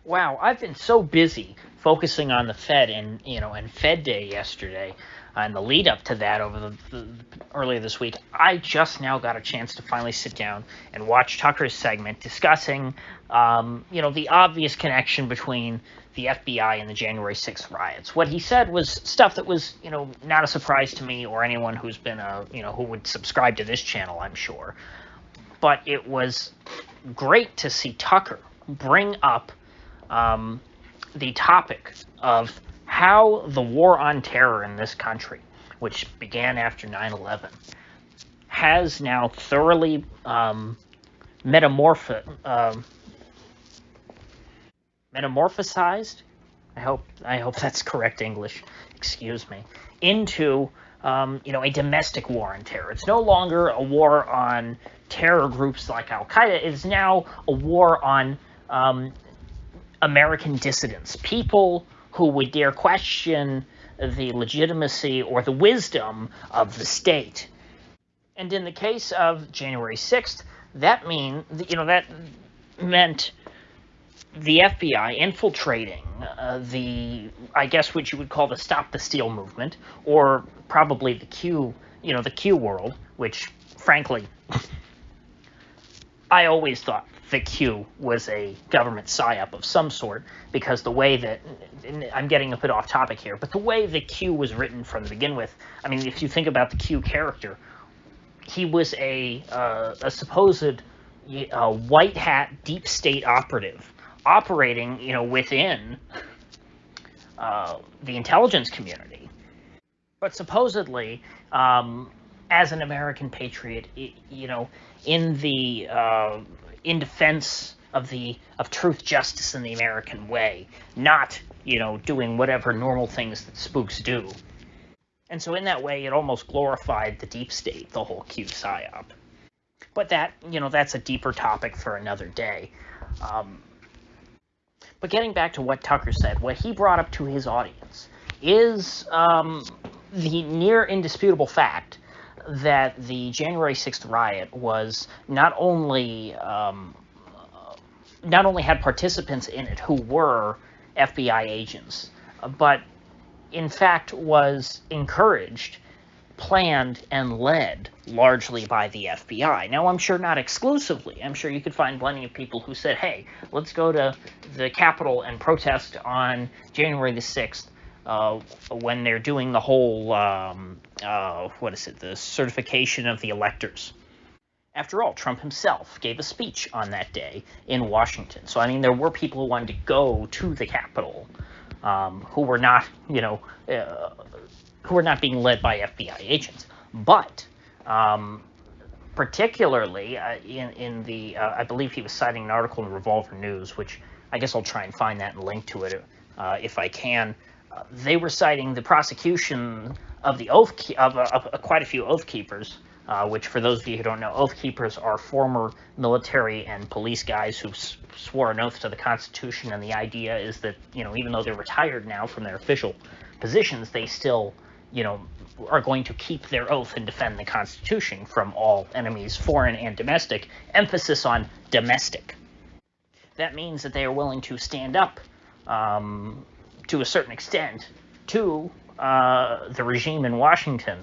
Wow, I've been so busy focusing on the Fed and Fed Day yesterday and the lead up to that over the earlier this week. I just now got a chance to finally sit down and watch Tucker's segment discussing, the obvious connection between the FBI and the January 6th riots. What he said was stuff that was, not a surprise to me or anyone who's been who would subscribe to this channel, I'm sure. But it was great to see Tucker bring up the topic of how the war on terror in this country, which began after 9/11, has now thoroughly metamorphosized. I hope that's correct English. Excuse me. Into a domestic war on terror. It's no longer a war on terror groups like Al Qaeda. It is now a war on American dissidents, people who would dare question the legitimacy or the wisdom of the state. And in the case of January 6th, that meant the FBI infiltrating I guess what you would call the Stop the Steal movement, or probably the Q world, which, frankly, I always thought the Q was a government psyop of some sort, because the way that, I'm getting a bit off topic here, but the way the Q was written from the begin with, I mean, if you think about the Q character, he was a supposed white hat deep state operative operating, within the intelligence community, but supposedly as an American patriot, in defense of truth, justice, and the American way, not doing whatever normal things that spooks do. And so in that way, it almost glorified the deep state, the whole Q psyop. But that's a deeper topic for another day. But getting back to what Tucker said, what he brought up to his audience is the near indisputable fact that the January 6th riot was not only had participants in it who were FBI agents, but in fact was encouraged, planned, and led largely by the FBI. Now, I'm sure not exclusively. I'm sure you could find plenty of people who said, hey, let's go to the Capitol and protest on January the 6th when they're doing the whole, the certification of the electors. After all, Trump himself gave a speech on that day in Washington. So, I mean, there were people who wanted to go to the Capitol who were not, who were not being led by FBI agents. But particularly in the, I believe he was citing an article in Revolver News, which I guess I'll try and find that and link to it if I can. They were citing the prosecution of the quite a few Oath Keepers, which, for those of you who don't know, Oath Keepers are former military and police guys who swore an oath to the Constitution, and the idea is that, even though they're retired now from their official positions, they still, are going to keep their oath and defend the Constitution from all enemies, foreign and domestic, emphasis on domestic. That means that they are willing to stand up to a certain extent to the regime in Washington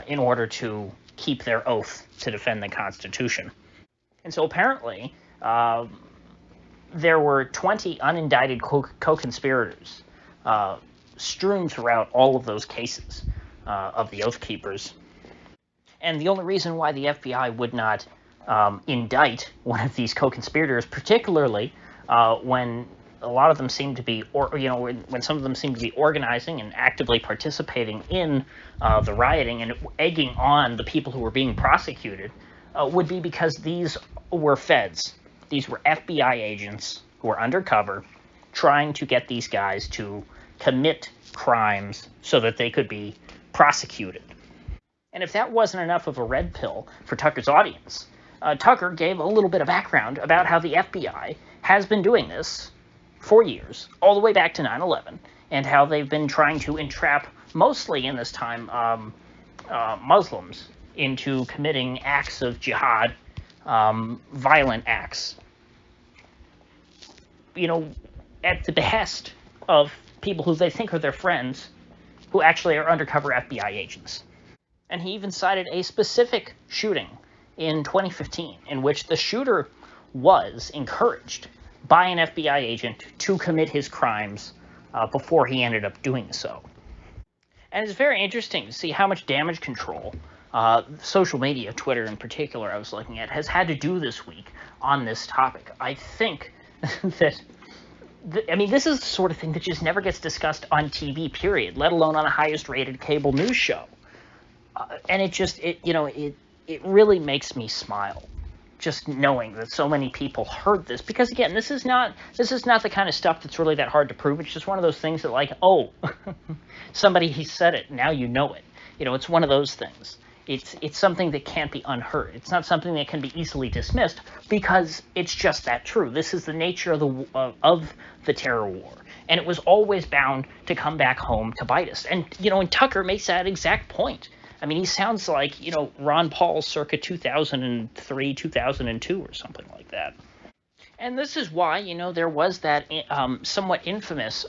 in order to keep their oath to defend the Constitution. And so apparently there were 20 unindicted co-conspirators strewn throughout all of those cases of the Oath Keepers. And the only reason why the FBI would not indict one of these co-conspirators, particularly when a lot of them seem to be, when some of them seem to be organizing and actively participating in the rioting and egging on the people who were being prosecuted, would be because these were feds. These were FBI agents who were undercover, trying to get these guys to commit crimes so that they could be prosecuted. And if that wasn't enough of a red pill for Tucker's audience, Tucker gave a little bit of background about how the FBI has been doing this for years, all the way back to 9/11, and how they've been trying to entrap, mostly in this time, Muslims into committing acts of jihad, violent acts. at the behest of people who they think are their friends, who actually are undercover FBI agents. And he even cited a specific shooting in 2015 in which the shooter was encouraged by an FBI agent to commit his crimes before he ended up doing so. And it's very interesting to see how much damage control social media, Twitter in particular, I was looking at, has had to do this week on this topic. I think that, this is the sort of thing that just never gets discussed on TV, period, let alone on the highest rated cable news show. And it really makes me smile, just knowing that so many people heard this, because again, this is not the kind of stuff that's really that hard to prove. It's just one of those things that, like, oh, somebody said it, now you know it. It's one of those things. It's something that can't be unheard. It's not something that can be easily dismissed, because it's just that true. This is the nature of the terror war, and it was always bound to come back home to bite us. And and Tucker makes that exact point. He sounds like, Ron Paul circa 2003, 2002 or something like that. And this is why, there was that somewhat infamous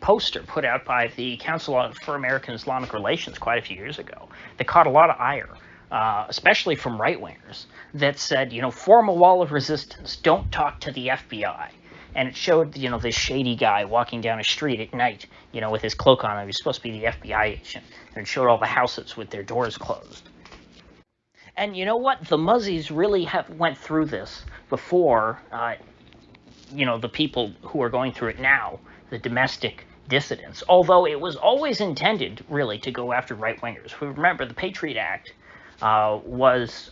poster put out by the Council for American Islamic Relations quite a few years ago that caught a lot of ire, especially from right-wingers, that said, form a wall of resistance, don't talk to the FBI. And it showed, this shady guy walking down a street at night, with his cloak on. He was supposed to be the FBI agent. And it showed all the houses with their doors closed. And you know what? The Muzzies really went through this before, the people who are going through it now, the domestic dissidents. Although it was always intended, really, to go after right-wingers. Remember, the Patriot Act was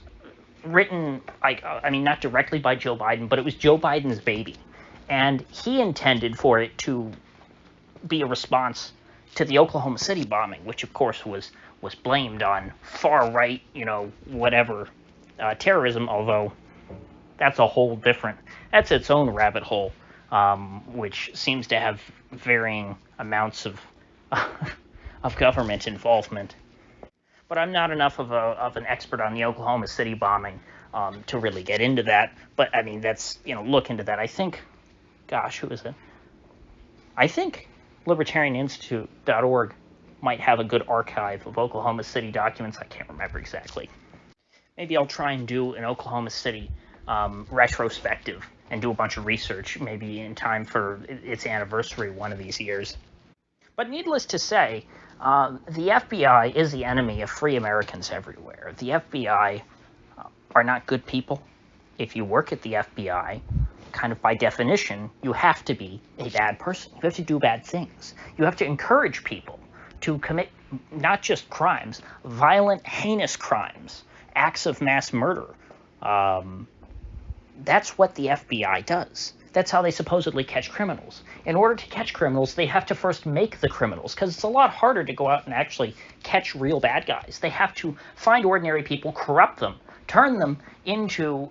written, not directly by Joe Biden, but it was Joe Biden's baby. And he intended for it to be a response to the Oklahoma City bombing, which, of course, was blamed on far-right, terrorism, although that's that's its own rabbit hole, which seems to have varying amounts of government involvement. But I'm not enough of an expert on the Oklahoma City bombing to really get into that. But, that's, look into that. I think... Gosh, who is it? I think libertarianinstitute.org might have a good archive of Oklahoma City documents. I can't remember exactly. Maybe I'll try and do an Oklahoma City retrospective and do a bunch of research, maybe in time for its anniversary one of these years. But needless to say, the FBI is the enemy of free Americans everywhere. The FBI are not good people. If you work at the FBI, kind of by definition, you have to be a bad person. You have to do bad things. You have to encourage people to commit not just crimes, violent, heinous crimes, acts of mass murder. That's what the FBI does. That's how they supposedly catch criminals. In order to catch criminals, they have to first make the criminals, because it's a lot harder to go out and actually catch real bad guys. They have to find ordinary people, corrupt them, turn them into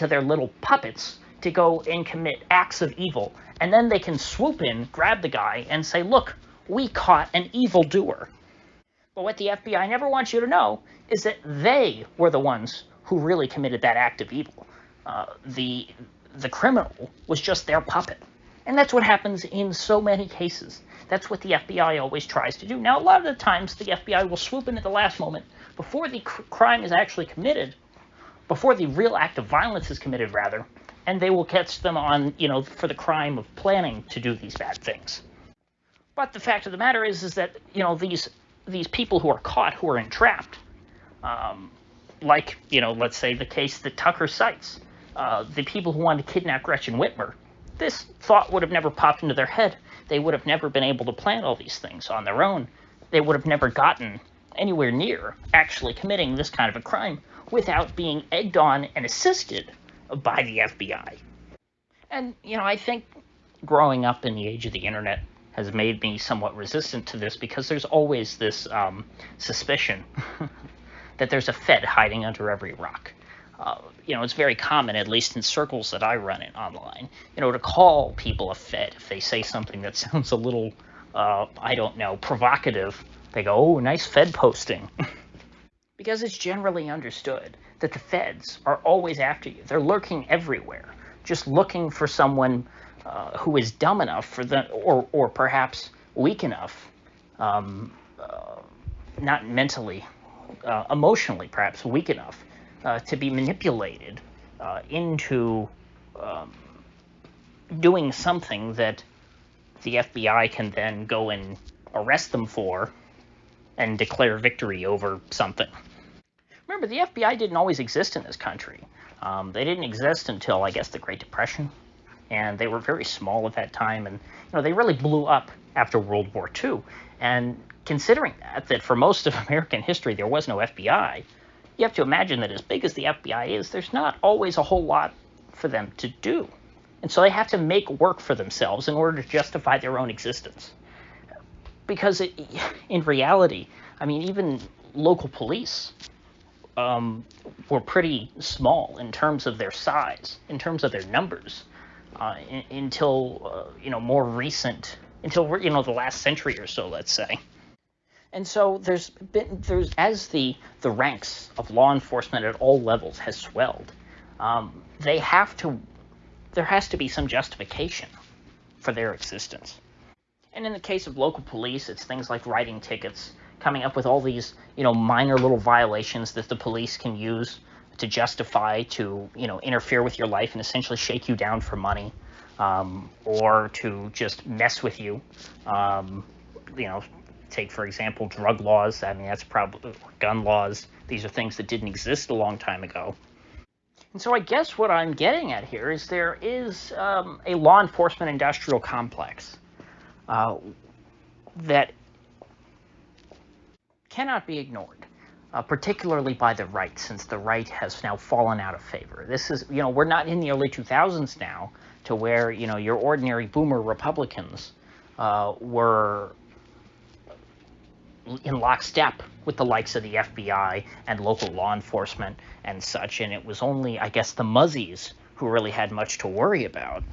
their little puppets to go and commit acts of evil, and then they can swoop in, grab the guy, and say, look, we caught an evildoer. But what the FBI never wants you to know is that they were the ones who really committed that act of evil. The criminal was just their puppet. And that's what happens in so many cases. That's what the FBI always tries to do. Now, a lot of the times, the FBI will swoop in at the last moment, before the crime is actually committed, before the real act of violence is committed, rather, and they will catch them on, for the crime of planning to do these bad things. But the fact of the matter is that, these people who are caught, who are entrapped, let's say the case that Tucker cites, the people who wanted to kidnap Gretchen Whitmer, this thought would have never popped into their head. They would have never been able to plan all these things on their own. They would have never gotten anywhere near actually committing this kind of a crime without being egged on and assisted by the FBI. And, I think growing up in the age of the internet has made me somewhat resistant to this, because there's always this suspicion that there's a Fed hiding under every rock. It's very common, at least in circles that I run in online, to call people a Fed if they say something that sounds a little, provocative. They go, oh, nice Fed posting. Because it's generally understood that the Feds are always after you. They're lurking everywhere, just looking for someone who is dumb enough for the, or perhaps weak enough, not mentally, emotionally perhaps weak enough to be manipulated into doing something that the FBI can then go and arrest them for and declare victory over something. Remember, the FBI didn't always exist in this country. They didn't exist until, I guess, the Great Depression, and they were very small at that time, and they really blew up after World War II. And considering that for most of American history there was no FBI, you have to imagine that as big as the FBI is, there's not always a whole lot for them to do. And so they have to make work for themselves in order to justify their own existence. Because in reality, I mean, even local police were pretty small in terms of their size, in terms of their numbers, until more recent, until the last century or so, let's say. And so there's as the ranks of law enforcement at all levels has swelled, there has to be some justification for their existence. And in the case of local police, it's things like writing tickets, coming up with all these, minor little violations that the police can use to justify, to, interfere with your life and essentially shake you down for money, or to just mess with you. Take, for example, drug laws. I mean, that's probably gun laws. These are things that didn't exist a long time ago. And so I guess what I'm getting at here is there is a law enforcement industrial complex that cannot be ignored, particularly by the right, since the right has now fallen out of favor. This is, we're not in the early 2000s now to where, your ordinary boomer Republicans were in lockstep with the likes of the FBI and local law enforcement and such, and it was only, I guess, the muzzies who really had much to worry about.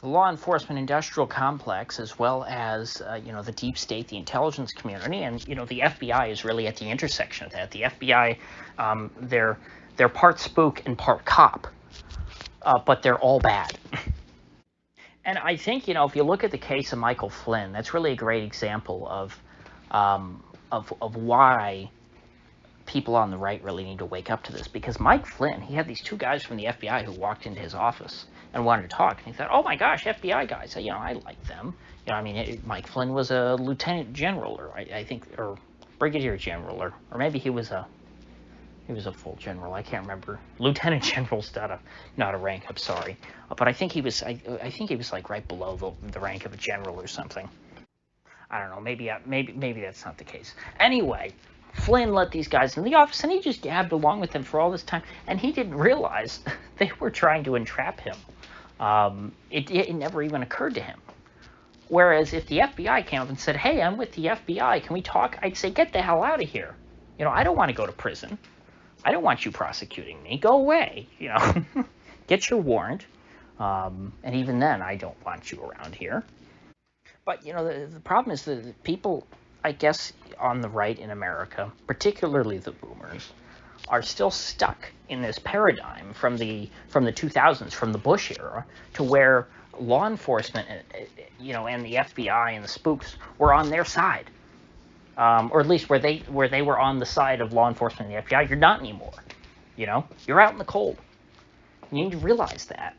The law enforcement industrial complex, as well as, the deep state, the intelligence community, and, the FBI is really at the intersection of that. The FBI, they're part spook and part cop, but they're all bad. And I think, if you look at the case of Michael Flynn, that's really a great example of why people on the right really need to wake up to this. Because Mike Flynn, he had these two guys from the FBI who walked into his office and wanted to talk. And he thought, oh my gosh, FBI guys, I like them. Mike Flynn was a lieutenant general, or I think, or brigadier general, or maybe he was a full general. I can't remember. Lieutenant general's not a rank. I'm sorry, but I think he was. I think he was like right below the rank of a general or something. I don't know. Maybe that's not the case. Anyway, Flynn let these guys in the office, and he just gabbed along with them for all this time, and he didn't realize they were trying to entrap him. It never even occurred to him. Whereas if the FBI came up and said, hey, I'm with the FBI, can we talk? I'd say, get the hell out of here. I don't want to go to prison. I don't want you prosecuting me. Go away. Get your warrant. And even then, I don't want you around here. But, the problem is that people, I guess, on the right in America, particularly the boomers, are still stuck in this paradigm from the 2000s, from the Bush era, to where law enforcement, and the FBI and the spooks were on their side, or at least where they were on the side of law enforcement and the FBI. You're not anymore. You're out in the cold. You need to realize that.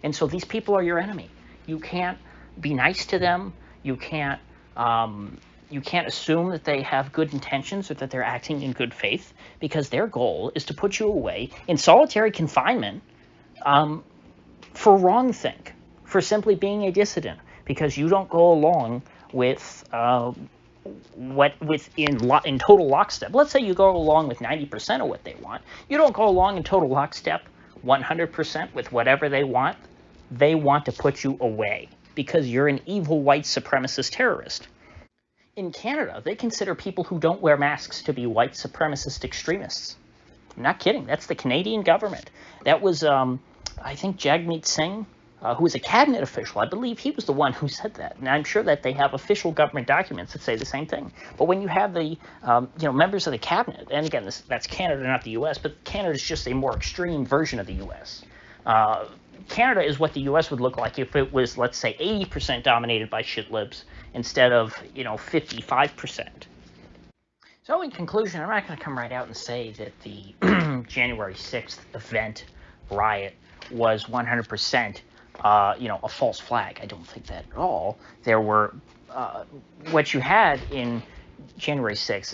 And so these people are your enemy. You can't be nice to them. You can't assume that they have good intentions or that they're acting in good faith, because their goal is to put you away in solitary confinement for wrongthink, for simply being a dissident, because you don't go along with in total lockstep. Let's say you go along with 90% of what they want. You don't go along in total lockstep 100% with whatever they want. They want to put you away because you're an evil white supremacist terrorist. In Canada, they consider people who don't wear masks to be white supremacist extremists. I'm not kidding. That's the Canadian government. That was, I think, Jagmeet Singh, who was a cabinet official. I believe he was the one who said that. And I'm sure that they have official government documents that say the same thing. But when you have the, members of the cabinet, and again, that's Canada, not the U.S., but Canada is just a more extreme version of the U.S., Canada is what the U.S. would look like if it was, let's say, 80% dominated by shitlibs instead of, 55%. So in conclusion, I'm not going to come right out and say that the January 6th event, riot, was 100%, a false flag. I don't think that at all. There were, what you had in January 6th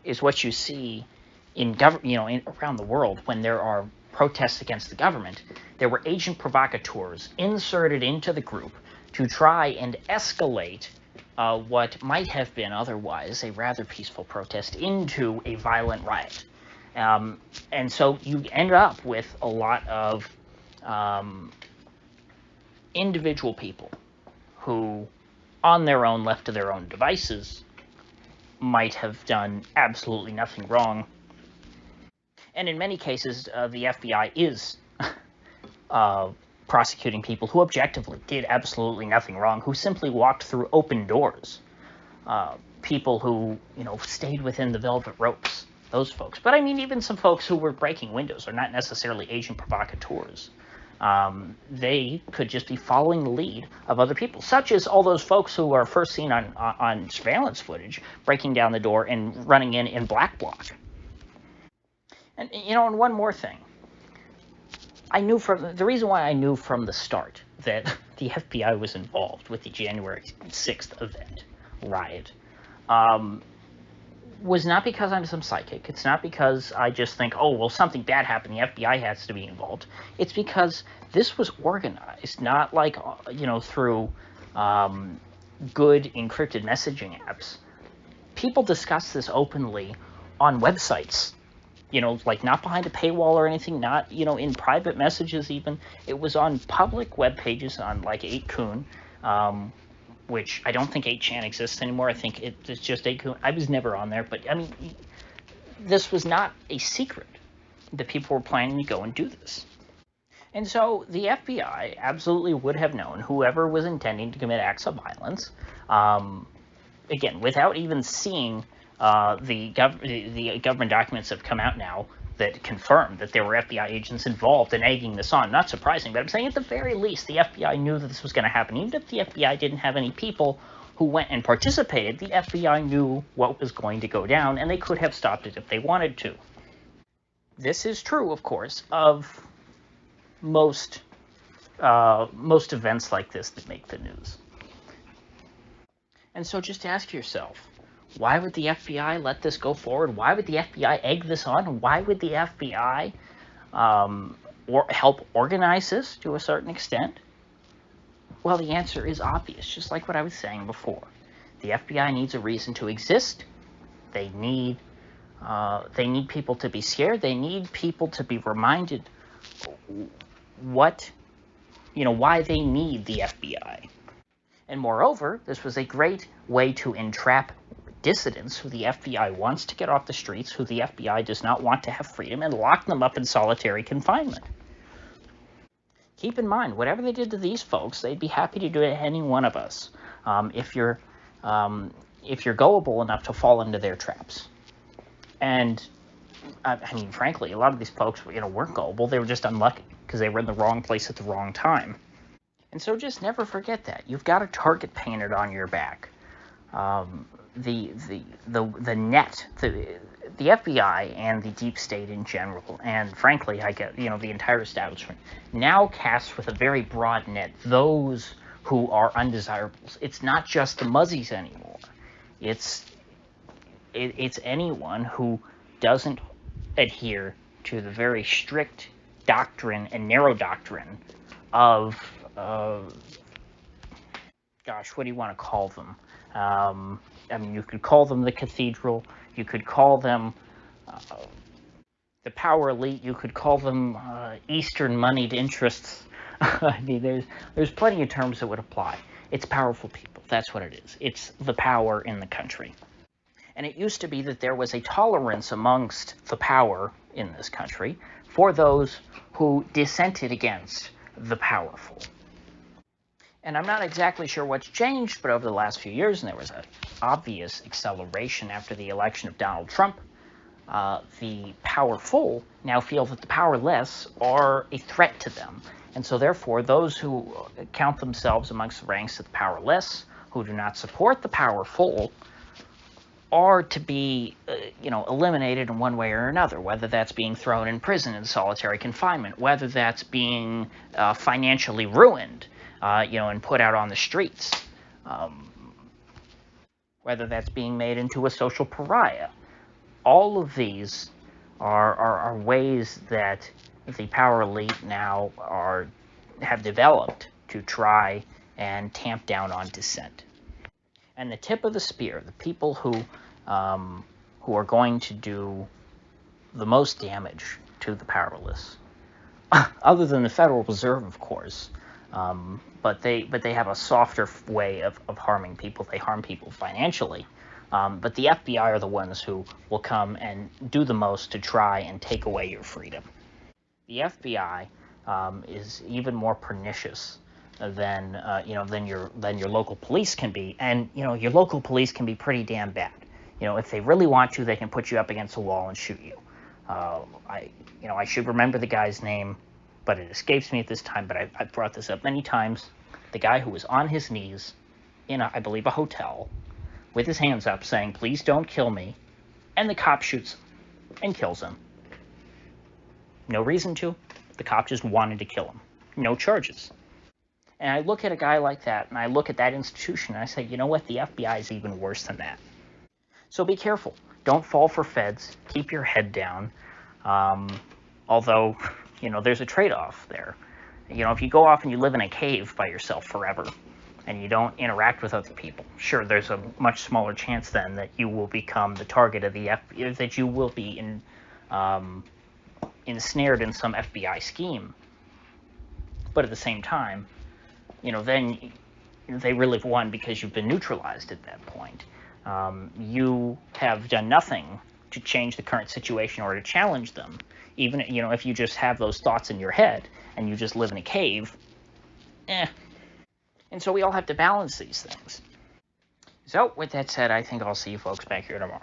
is what you see in around the world when there are protests against the government. There were agent provocateurs inserted into the group to try and escalate what might have been otherwise a rather peaceful protest into a violent riot. And so you end up with a lot of individual people who, on their own, left to their own devices, might have done absolutely nothing wrong. And in many cases, the FBI is prosecuting people who objectively did absolutely nothing wrong, who simply walked through open doors. People who, stayed within the velvet ropes, those folks. But I mean, even some folks who were breaking windows are not necessarily agent provocateurs. They could just be following the lead of other people, such as all those folks who are first seen on surveillance footage breaking down the door and running in black bloc. And, and one more thing. The reason why I knew from the start that the FBI was involved with the January 6th event, riot, was not because I'm some psychic. It's not because I just think, oh, well, something bad happened, the FBI has to be involved. It's because this was organized, not like, through good encrypted messaging apps. People discuss this openly on websites. Like not behind a paywall or anything, not, in private messages even. It was on public web pages on like 8kun, which I don't think 8chan exists anymore. I think it's just 8kun. I was never on there, but I mean, this was not a secret that people were planning to go and do this. And so the FBI absolutely would have known whoever was intending to commit acts of violence, again, without even seeing the government documents have come out now that confirm that there were FBI agents involved in egging this on. Not surprising, but I'm saying at the very least, the FBI knew that this was going to happen. Even if the FBI didn't have any people who went and participated, the FBI knew what was going to go down, and they could have stopped it if they wanted to. This is true, of course, of most events like this that make the news. And so just ask yourself, why would the FBI let this go forward? Why would the FBI egg this on? Why would the FBI help organize this to a certain extent? Well, the answer is obvious, just like what I was saying before. The FBI needs a reason to exist. They need people to be scared. They need people to be reminded why they need the FBI. And moreover, this was a great way to entrap dissidents who the FBI wants to get off the streets, who the FBI does not want to have freedom, and lock them up in solitary confinement. Keep in mind, whatever they did to these folks, they'd be happy to do it to any one of us, if you're gullible enough to fall into their traps. And I mean, frankly, a lot of these folks, weren't gullible. They were just unlucky because they were in the wrong place at the wrong time. And so just never forget that. You've got a target painted on your back. The net, the FBI and the deep state in general, and frankly, the entire establishment, now casts with a very broad net those who are undesirables. It's not just the muzzies anymore. It's anyone who doesn't adhere to the very strict doctrine and narrow doctrine of, what do you want to call them? I mean, you could call them the cathedral, you could call them the power elite, you could call them Eastern moneyed interests. I mean, there's plenty of terms that would apply. It's powerful people, that's what it is. It's the power in the country. And it used to be that there was a tolerance amongst the power in this country for those who dissented against the powerful. And I'm not exactly sure what's changed, but over the last few years, and there was an obvious acceleration after the election of Donald Trump, the powerful now feel that the powerless are a threat to them. And so therefore, those who count themselves amongst the ranks of the powerless, who do not support the powerful, are to be, eliminated in one way or another, whether that's being thrown in prison in solitary confinement, whether that's being financially ruined, and put out on the streets, whether that's being made into a social pariah. All of these are ways that the power elite now have developed to try and tamp down on dissent. And the tip of the spear, the people who are going to do the most damage to the powerless, other than the Federal Reserve, of course, but they have a softer way of harming people. They harm people financially. But the FBI are the ones who will come and do the most to try and take away your freedom. The FBI is even more pernicious than your local police can be, and your local police can be pretty damn bad. If they really want to, they can put you up against a wall and shoot you. I should remember the guy's name, but it escapes me at this time. But I've brought this up many times. The guy who was on his knees in, I believe, a hotel, with his hands up, saying, "Please don't kill me," and the cop shoots him and kills him. No reason to. The cop just wanted to kill him. No charges. And I look at a guy like that, and I look at that institution, and I say, you know what? The FBI is even worse than that. So be careful. Don't fall for feds. Keep your head down. Although, there's a trade-off there. If you go off and you live in a cave by yourself forever, and you don't interact with other people, sure, there's a much smaller chance then that you will become the target of the FBI, that you will be ensnared in some FBI scheme. But at the same time, then they really have won because you've been neutralized at that point. You have done nothing to change the current situation or to challenge them. Even, if you just have those thoughts in your head and you just live in a cave, And so we all have to balance these things. So with that said, I think I'll see you folks back here tomorrow.